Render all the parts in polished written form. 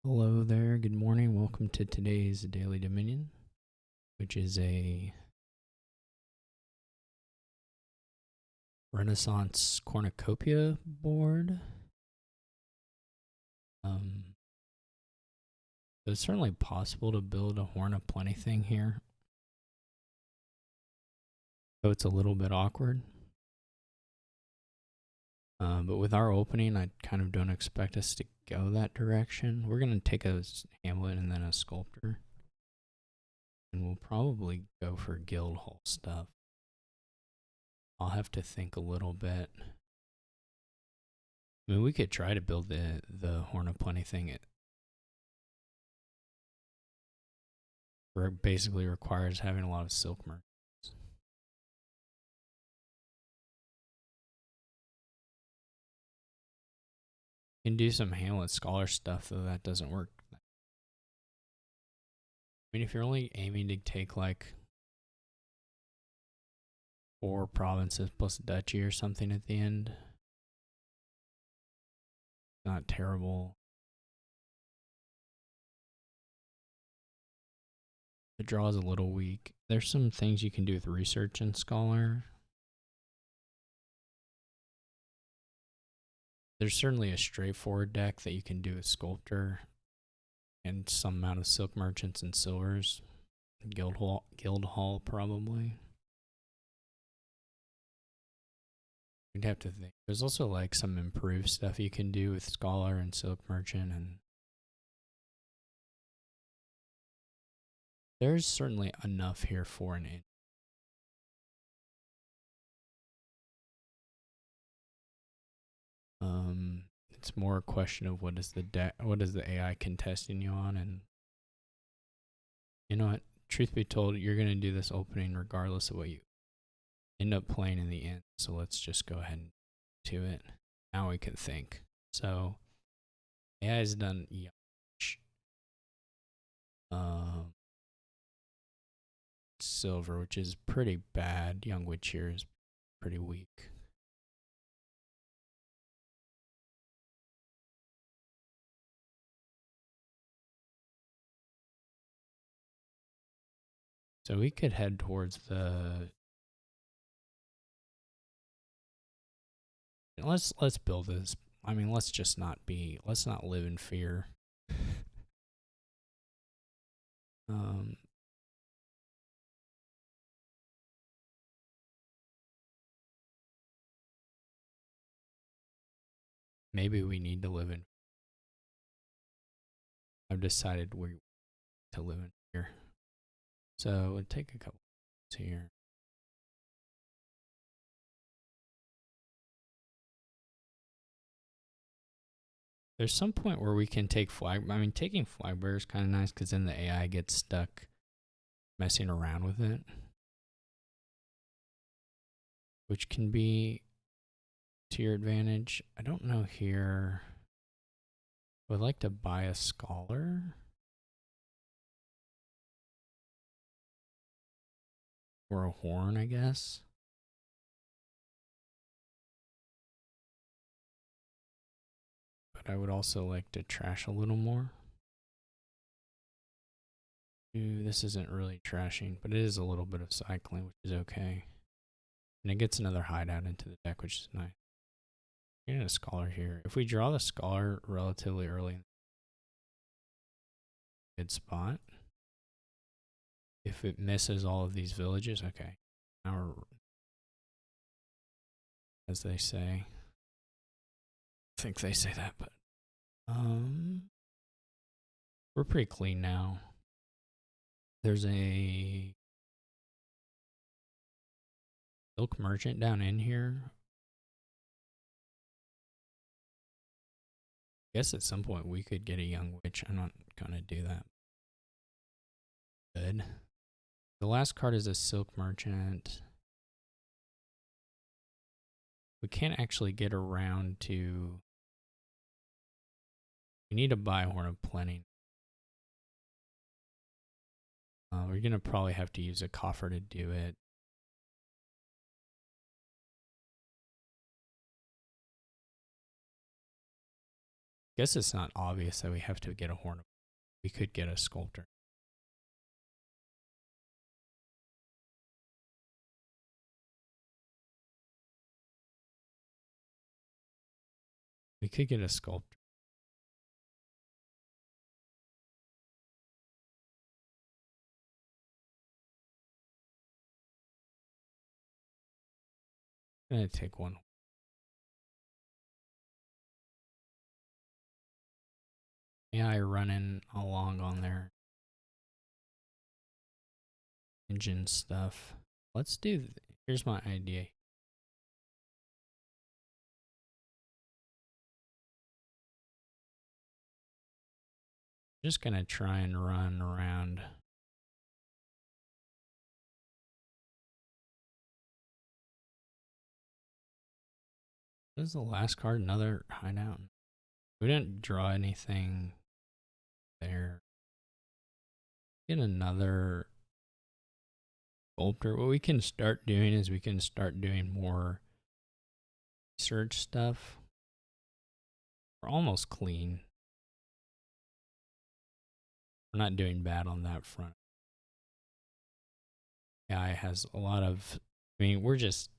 Hello there, good morning. Welcome to today's Daily Dominion, which is a Renaissance cornucopia board. Um, so it's certainly possible to build a Horn of Plenty thing here, though it's a little bit awkward. But with our opening, I kind of don't expect us to go that direction. We're going to take a Hamlet and then a Sculptor, and we'll probably go for Guildhall stuff. I'll have to think a little bit. I mean, we could try to build the Horn of Plenty thing. It basically requires having a lot of silk merchants. You can do some Hamlet Scholar stuff, though that doesn't work. I mean, if you're only aiming to take like 4 provinces plus a duchy or something at the end, not terrible. The draw is a little weak. There's some things you can do with research and scholar. There's certainly a straightforward deck that you can do with Sculptor and some amount of silk merchants and silvers. Guildhall probably. We'd have to think. There's also like some improved stuff you can do with Scholar and Silk Merchant, and there's certainly enough here for an in. It's more a question of what is the AI contesting you on, and you know what? Truth be told, you're gonna do this opening regardless of what you end up playing in the end. So let's just go ahead and to it. Now we can think. So AI has done silver, which is pretty bad. Young Witch here is pretty weak. So we could head towards the. Let's build this. I mean, let's not live in fear. um, Maybe we need to live in. I've decided we to live in fear. So it'd take a couple here. There's some point where we can take flag. I mean, taking flag bearer is kind of nice because then the AI gets stuck messing around with it, which can be to your advantage. I don't know here. I would like to buy a scholar or a horn, I guess. But I would also like to trash a little more. Ooh, this isn't really trashing, but it is a little bit of cycling, which is okay. And it gets another hideout into the deck, which is nice. Getting a scholar here. If we draw the scholar relatively early, good spot. If it misses all of these villages, okay. Now we're, as they say. I think they say that, but we're pretty clean now. There's a silk merchant down in here. I guess at some point we could get a young witch. I'm not gonna do that. Good. The last card is a silk merchant. We can't actually get around to. We need to buy Horn of Plenty. We're gonna probably have to use a coffer to do it. Guess it's not obvious that we have to get a horn. We could get a sculptor. We could get a sculptor. I'm gonna take one. AI running along on their engine stuff. Let's do. Here's my idea. Just gonna try and run around. This is the last card. Another hideout. We didn't draw anything there. Get another sculptor. What we can start doing is we can start doing more research stuff. We're almost clean. We're not doing bad on that front. AI has a lot of. I mean, we're just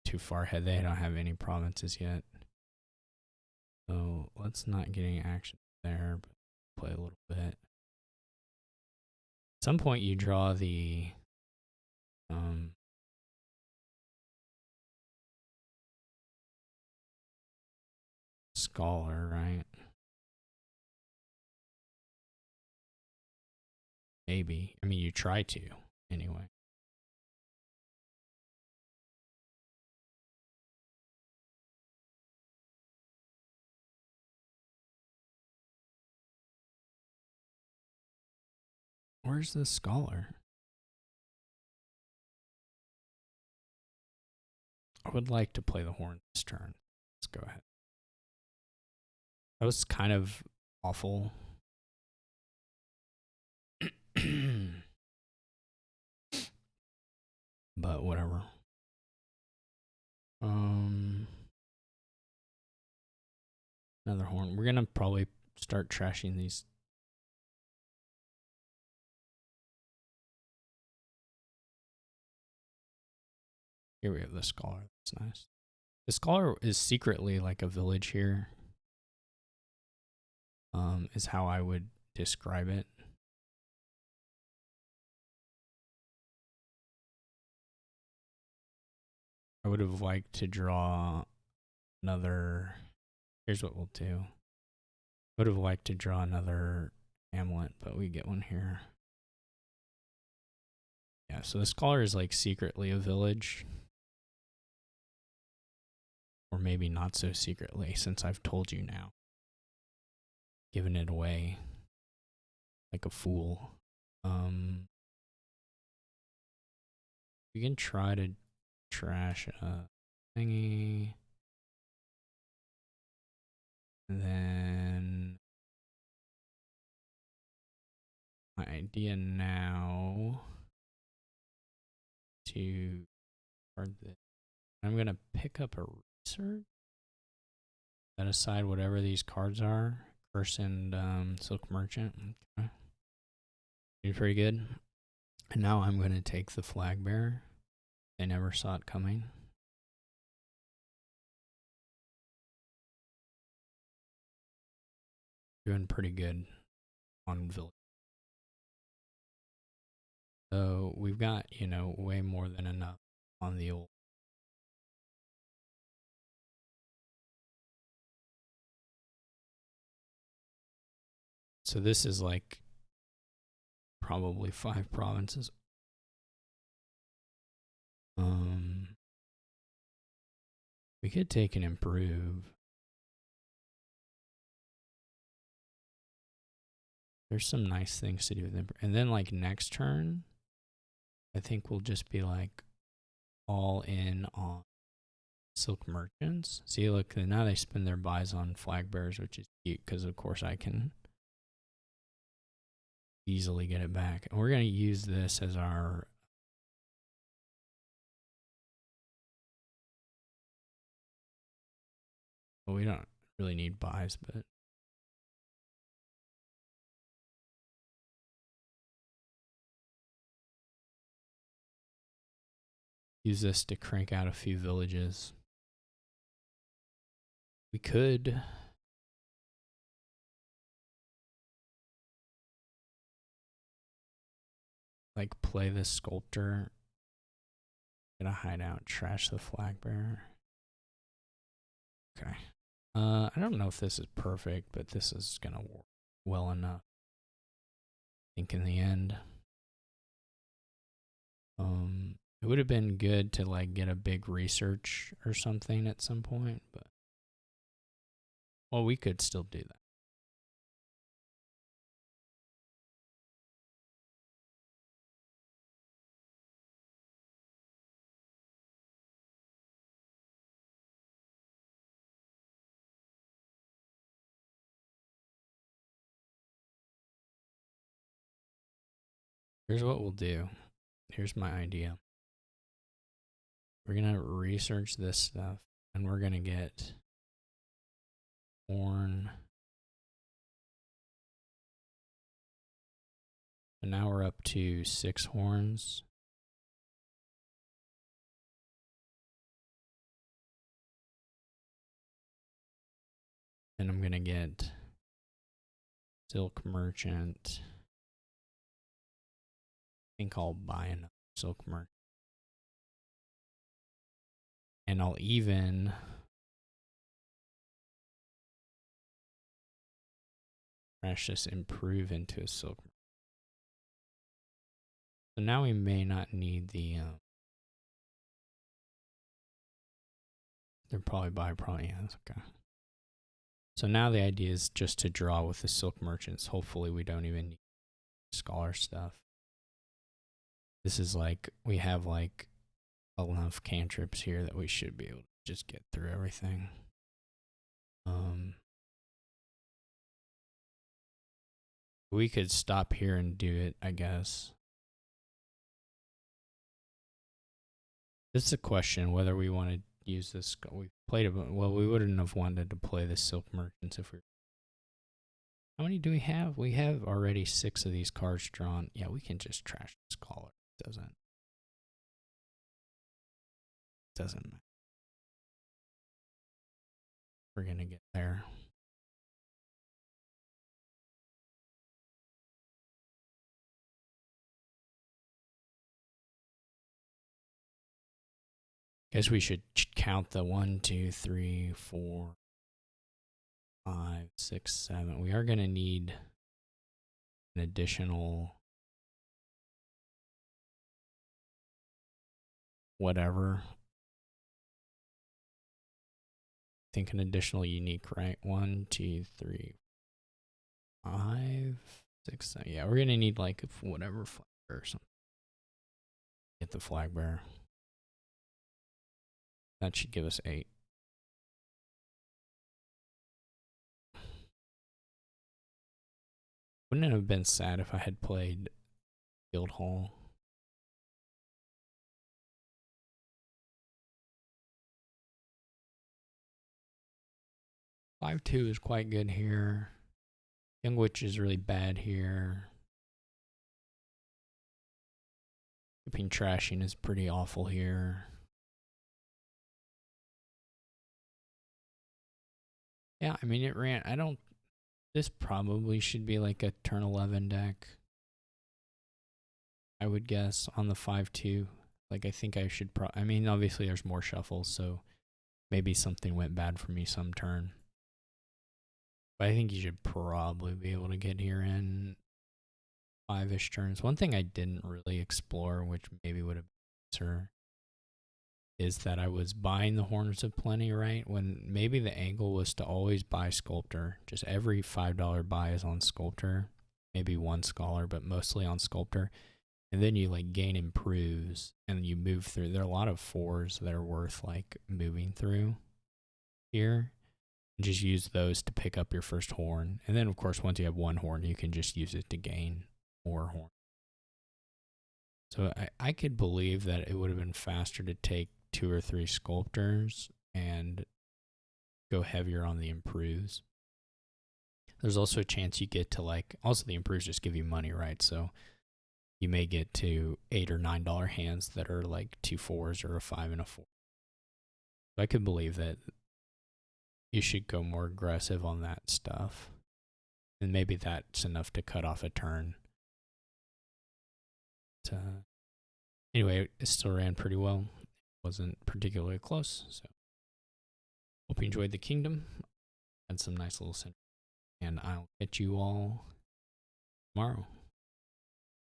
too far ahead. They don't have any provinces yet. So let's not get any action there, but play a little bit. At some point you draw the scholar, right? Maybe. I mean, you try to anyway. Where's the scholar? I would like to play the horn this turn. Let's go ahead. That was kind of awful. But whatever. Another horn. We're gonna probably start trashing these. Here we have the scholar. That's nice. The scholar is secretly like a village here. Is how I would describe it. I would have liked to draw another. Here's what we'll do. I would have liked to draw another hamlet, but we get one here. Yeah, so the scholar is like secretly a village. Or maybe not so secretly, since I've told you now. Giving it away like a fool. We can try to trash a thingy. And then my idea now to card this. I'm gonna pick up a research. Set aside whatever these cards are. Curse and Silk Merchant. Okay. Did pretty good. And now I'm gonna take the Flag Bearer. They never saw it coming. Doing pretty good on village. So we've got, way more than enough on the old. So this is like probably 5 provinces. We could take and improve. There's some nice things to do with improve. And then like next turn, I think we'll just be like all in on Silk Merchants. See, look, now they spend their buys on Flag Bearers, which is cute because of course I can easily get it back. And we're going to use this as our but we don't really need buys, but use this to crank out a few villages. We could like play this sculptor, get a hideout, trash the flag bearer. Okay. I don't know if this is perfect, but this is gonna work well enough. I think in the end. It would have been good to like get a big research or something at some point, but well, we could still do that. Here's what we'll do. Here's my idea. We're going to research this stuff and we're going to get horn. So now we're up to 6 horns. And I'm going to get silk merchant. I think I'll buy another silk merchant. And I'll even just improve into a silk merchant. So now we may not need the they're probably yes, okay. So now the idea is just to draw with the silk merchants. Hopefully we don't even need scholar stuff. This is like, we have like enough cantrips here that we should be able to just get through everything. We could stop here and do it, I guess. This is a question whether we want to use this. We played it, well, we wouldn't have wanted to play the silk merchants if we. How many do we have? We have already 6 of these cards drawn. Yeah, we can just trash this caller. Doesn't matter. We're gonna get there. Guess we should count the 1, 2, 3, 4, 5, 6, 7. We are gonna need an additional whatever. I think an additional unique, right? 1, 2, 3, 5, 6, 7. Yeah, we're gonna need like whatever flag bearer or something. Get the flag bearer. That should give us 8. Wouldn't it have been sad if I had played Guildhall? 5-2 is quite good here. Young Witch is really bad here. Keeping trashing is pretty awful here. Yeah, I mean, it ran. This probably should be like a turn 11 deck. I would guess on the 5-2. Like, I think I should I mean, obviously there's more shuffles, so maybe something went bad for me some turn. But I think you should probably be able to get here in 5-ish turns. One thing I didn't really explore, which maybe would have been better, is that I was buying the Horns of Plenty, right? When maybe the angle was to always buy Sculptor. Just every $5 buy is on Sculptor. Maybe one Scholar, but mostly on Sculptor. And then you like gain improves and you move through. There are a lot of 4s that are worth like moving through here. And just use those to pick up your first horn. And then of course, once you have 1 horn, you can just use it to gain more horn. So I could believe that it would have been faster to take 2 or 3 sculptors and go heavier on the improves. There's also a chance you get to like, also the improves just give you money, right? So you may get to $8 or $9 hands that are like 2 4s or a 5 and a 4. I could believe that you should go more aggressive on that stuff. And maybe that's enough to cut off a turn. But, anyway, it still ran pretty well. It wasn't particularly close. So hope you enjoyed the kingdom. Had some nice little center. And I'll catch you all tomorrow.